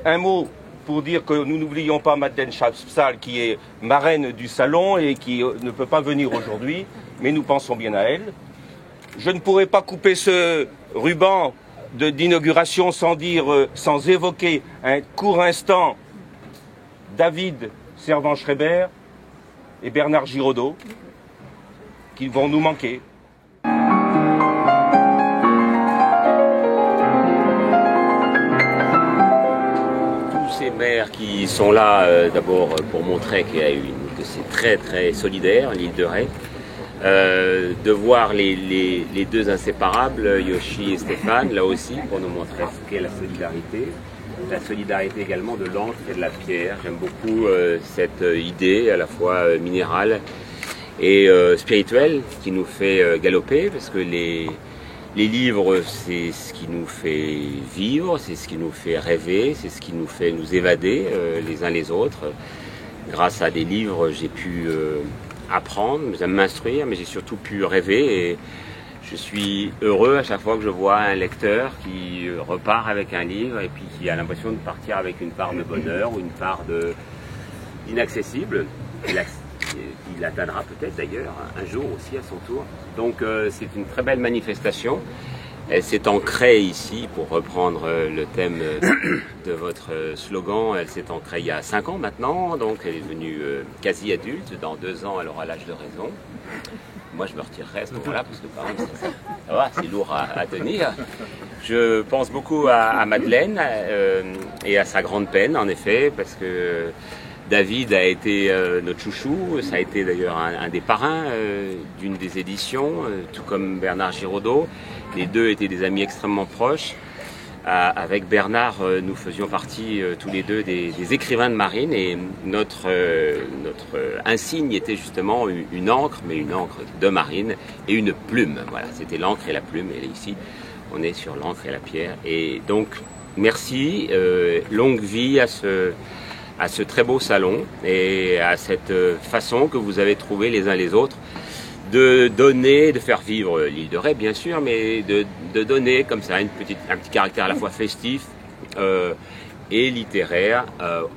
Un mot pour dire que nous n'oublions pas Madeleine Chapsal, qui est marraine du salon et qui ne peut pas venir aujourd'hui, mais nous pensons bien à elle. Je ne pourrais pas couper ce ruban d'inauguration sans évoquer un court instant David Servan-Schreiber et Bernard Giraudot, qui vont nous manquer. Ces maires qui sont là d'abord pour montrer que c'est très très solidaire l'île de Ré, de voir les deux inséparables, Yoshi et Stéphane, là aussi pour nous montrer ce qu'est la solidarité également de l'encre et de la pierre. J'aime beaucoup cette idée à la fois minérale et spirituelle qui nous fait galoper, parce que les livres, c'est ce qui nous fait vivre, c'est ce qui nous fait rêver, c'est ce qui nous fait nous évader les uns les autres. Grâce à des livres, j'ai pu apprendre, m'instruire, mais j'ai surtout pu rêver. Et je suis heureux à chaque fois que je vois un lecteur qui repart avec un livre et puis qui a l'impression de partir avec une part de bonheur ou une part d'inaccessible. Il atteindra peut-être d'ailleurs un jour aussi à son tour. Donc c'est une très belle manifestation. Elle s'est ancrée ici, pour reprendre le thème de votre slogan, elle s'est ancrée il y a 5 ans maintenant, donc elle est devenue quasi adulte. Dans 2 ans, elle aura l'âge de raison. Moi, je me retirerai à ce moment-là, parce que quand même, ça va, c'est lourd à tenir. Je pense beaucoup à Madeleine et à sa grande peine, en effet, parce que David a été notre chouchou, ça a été d'ailleurs un des parrains d'une des éditions, tout comme Bernard Giraudot. Les deux étaient des amis extrêmement proches. Avec Bernard, nous faisions partie tous les deux des écrivains de marine, et notre insigne était justement une encre, mais une encre de marine et une plume. Voilà, c'était l'encre et la plume, et ici on est sur l'encre et la pierre. Et donc merci, longue vie à ce très beau salon et à cette façon que vous avez trouvé les uns les autres de donner, de faire vivre l'île de Ré bien sûr, mais de donner comme ça un petit caractère à la fois festif et littéraire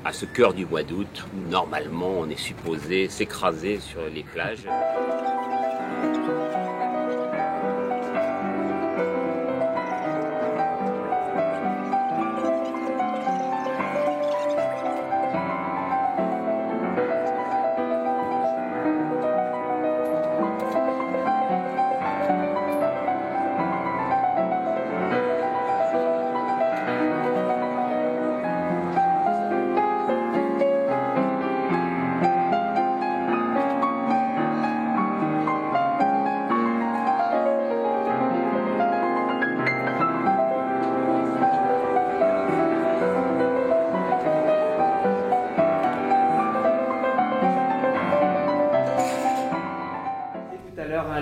à ce cœur du mois d'août où normalement on est supposé s'écraser sur les plages.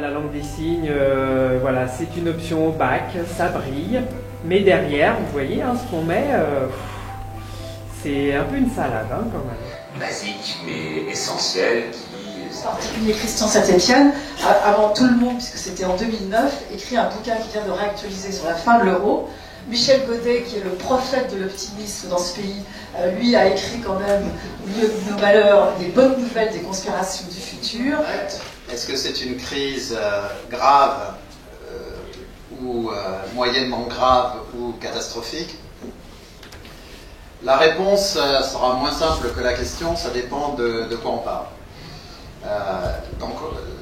La langue des signes, voilà, c'est une option au bac, ça brille, mais derrière, vous voyez, hein, ce qu'on met, c'est un peu une salade hein, quand même. Basique mais essentiel. En particulier Christian Saint-Étienne, avant tout le monde, puisque c'était en 2009, écrit un bouquin qui vient de réactualiser sur la fin de l'euro. Michel Godet, qui est le prophète de l'optimisme dans ce pays, lui a écrit quand même, au milieu de nos malheurs, des bonnes nouvelles des conspirations du futur. Est-ce que c'est une crise grave ou moyennement grave ou catastrophique? La réponse sera moins simple que la question, ça dépend de quoi on parle. Donc,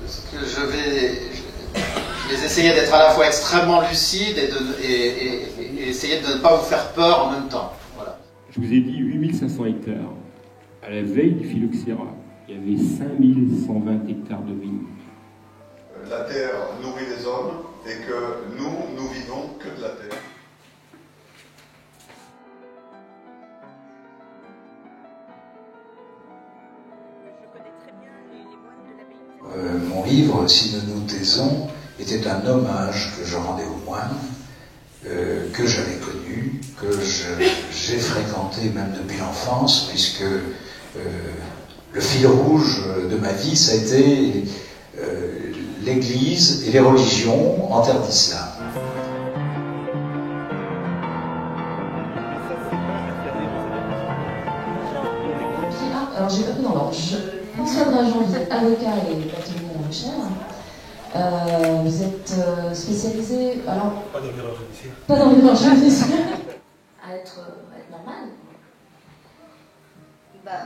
ce que je vais essayer d'être à la fois extrêmement lucide et essayer de ne pas vous faire peur en même temps. Voilà. Je vous ai dit 8500 hectares. À la veille du phylloxéra, il y avait 5120 hectares de vignes. La terre nourrit les hommes et que nous vivons que de la terre. Mon livre, Si nous nous taisons, était un hommage que je rendais aux moines, que j'avais connu, que j'ai fréquenté même depuis l'enfance, puisque le fil rouge de ma vie, ça a été l'Église et les religions en terre d'islam. Alors j'ai pas pris dans l'ordre. François Drajon, vous êtes avocat et bâtonnier à Rochelle. Vous êtes spécialisé. Alors, pas dans l'erreur judiciaire. Pas dans l'erreur judiciaire. À être normal.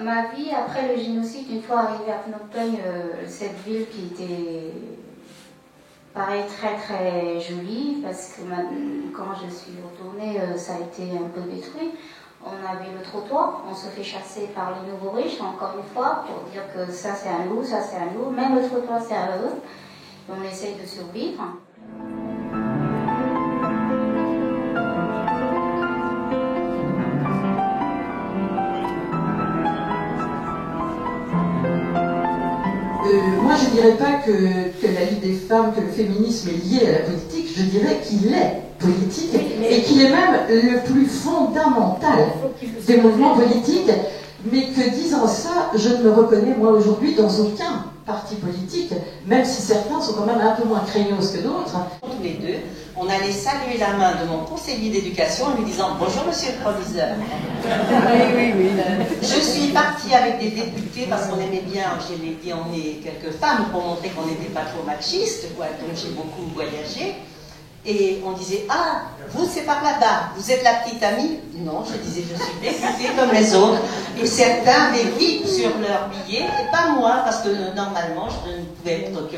Ma vie après le génocide, une fois arrivée à Phnom Penh, cette ville qui était pareil très très jolie, parce que quand je suis retournée, ça a été un peu détruit. On avait le trottoir, on se fait chasser par les nouveaux riches, encore une fois, pour dire que ça c'est un loup, ça c'est un loup, même le trottoir c'est à eux. On essaye de survivre. Moi, je ne dirais pas que la vie des femmes, que le féminisme est lié à la politique, je dirais qu'il est politique et qu'il est même le plus fondamental des mouvements politiques, mais que disant ça, je ne me reconnais moi aujourd'hui dans aucun parti politique, même si certains sont quand même un peu moins craignos que d'autres. Tous les deux, on allait saluer la main de mon conseiller d'éducation en lui disant « Bonjour monsieur le proviseur ». Oui. Je suis partie avec des députés parce qu'on aimait bien, je l'ai dit, on est quelques femmes pour montrer qu'on n'était pas trop machistes, quoi. Donc j'ai beaucoup voyagé. Et on disait « Ah, vous c'est par là-bas, vous êtes la petite amie ?» Non, je disais « Je suis députée comme les autres. » Et certains avaient vite sur leur billet, et pas moi, parce que normalement je ne pouvais être que...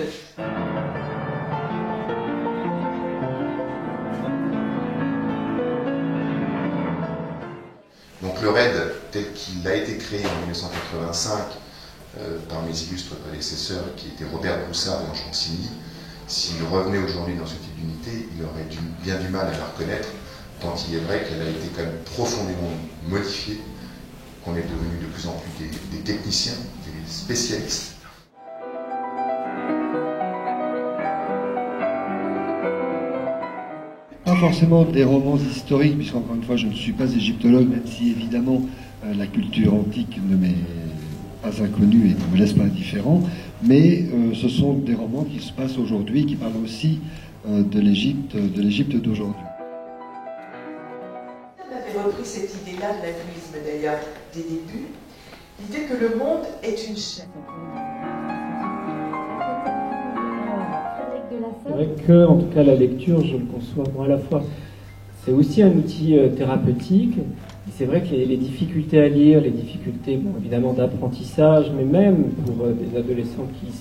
Donc le RAID, tel qu'il a été créé en 1985 par mes illustres prédécesseurs, qui étaient Robert Broussard et Ange Consigny, s'il revenait aujourd'hui dans ce type d'unité, il aurait bien du mal à la reconnaître, tant il est vrai qu'elle a été quand même profondément modifiée, qu'on est devenu de plus en plus des techniciens, des spécialistes. Pas forcément des romans historiques, puisqu'encore une fois je ne suis pas égyptologue, même si évidemment la culture antique ne m'est pas inconnue et ne me laisse pas indifférent, mais ce sont des romans qui se passent aujourd'hui, qui parlent aussi de l'Égypte d'aujourd'hui. On avait repris cette idée-là de l'athéisme d'ailleurs des débuts, l'idée que le monde est une chaîne. C'est vrai que, en tout cas, la lecture, je le conçois moi à la fois. C'est aussi un outil thérapeutique. C'est vrai que les difficultés à lire, les difficultés, bon, évidemment, d'apprentissage, mais même pour des adolescents qui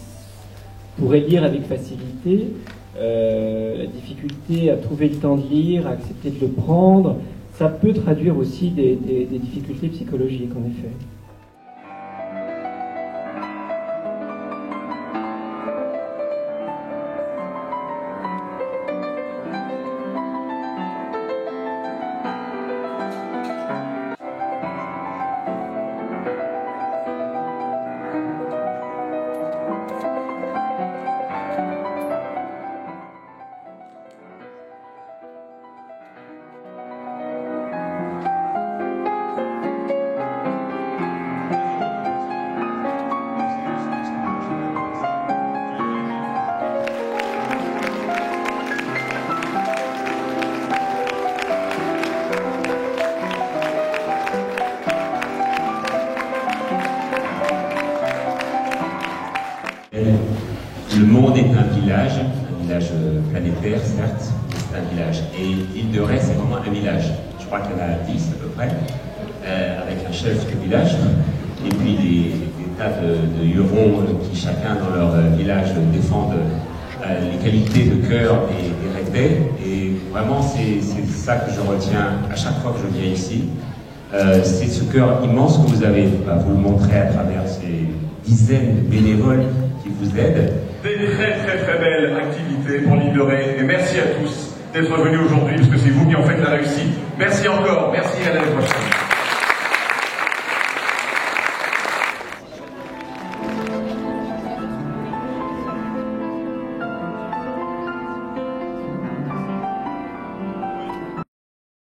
pourraient lire avec facilité, la difficulté à trouver le temps de lire, à accepter de le prendre, ça peut traduire aussi des difficultés psychologiques, en effet. Le monde est un village planétaire certes, mais c'est un village. Et l'île de Ré, c'est vraiment un village. Je crois qu'il y en a 10 à peu près, avec un chef de village, et puis des tas de Hurons qui chacun dans leur village défendent les qualités de cœur des Rétais. Et vraiment, c'est ça que je retiens à chaque fois que je viens ici. C'est ce cœur immense que vous avez, vous le montrez à travers ces dizaines de bénévoles qui vous aident. Des très belles activités pour l'île de Ré, et merci à tous d'être venus aujourd'hui, parce que c'est vous qui en faites la réussite. Merci encore, merci à l'année prochaine.